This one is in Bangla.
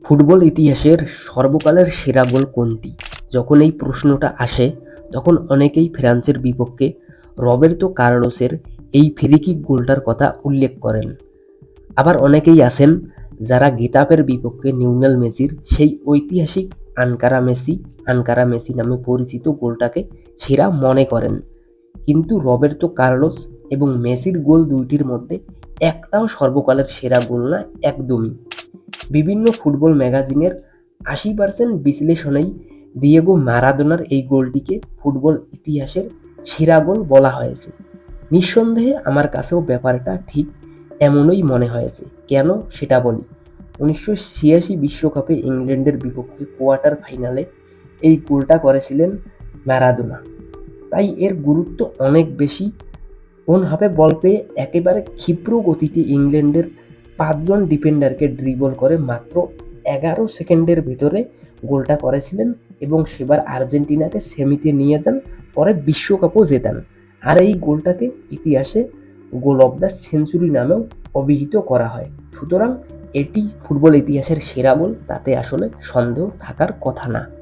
ফুটবল ইতিহাসের সর্বকালের সেরা গোল কোনটি? যখন এই প্রশ্নটা আসে তখন অনেকেই ফ্রান্সের বিপক্ষে রবের্তো কার্লোসের এই ফ্রি-কিক গোলটার কথা উল্লেখ করেন। আবার অনেকেই আছেন যারা গেতাফের বিপক্ষে লিওনেল মেসির সেই ঐতিহাসিক আনকারা মেসি নামে পরিচিত গোলটাকে সেরা মনে করেন। কিন্তু রবের্তো কার্লোস এবং মেসির গোল দুইটির মধ্যে একটাও সর্বকালের সেরা গোল না, একদমই। বিভিন্ন ফুটবল ম্যাগাজিনের ৮০% বিশ্লেষণেই দিয়েগো মারাদোনার এই গোলটিকে ফুটবল ইতিহাসের সেরা গোল বলা হয়েছে। নিঃসন্দেহে আমার কাছেও ব্যাপারটা ঠিক এমনই মনে হয়েছে। কেন সেটা বলি। ১৯৮৬ বিশ্বকাপে ইংল্যান্ডের বিপক্ষে কোয়ার্টার ফাইনালে এই গোলটা করেছিলেন ম্যারাদোনা, তাই এর গুরুত্ব অনেক বেশি। কোনভাবে বল পেয়ে একেবারে ক্ষিপ্র গতিতে ইংল্যান্ডের ৫ জন ডিফেন্ডারকে ড্রিবল করে মাত্র ১১ সেকেন্ডের ভেতরে গোলটা করেছিলেন এবং সেবার আর্জেন্টিনাকে সেমিতে নিয়ে যান, পরে বিশ্বকাপও জেতান। আর এই গোলটাকে ইতিহাসে গোল অব দ্য সেঞ্চুরি নামেও অভিহিত করা হয়। সুতরাং এটি ফুটবল ইতিহাসের সেরা গোল, তাতে আসলে সন্দেহ থাকার কথা না।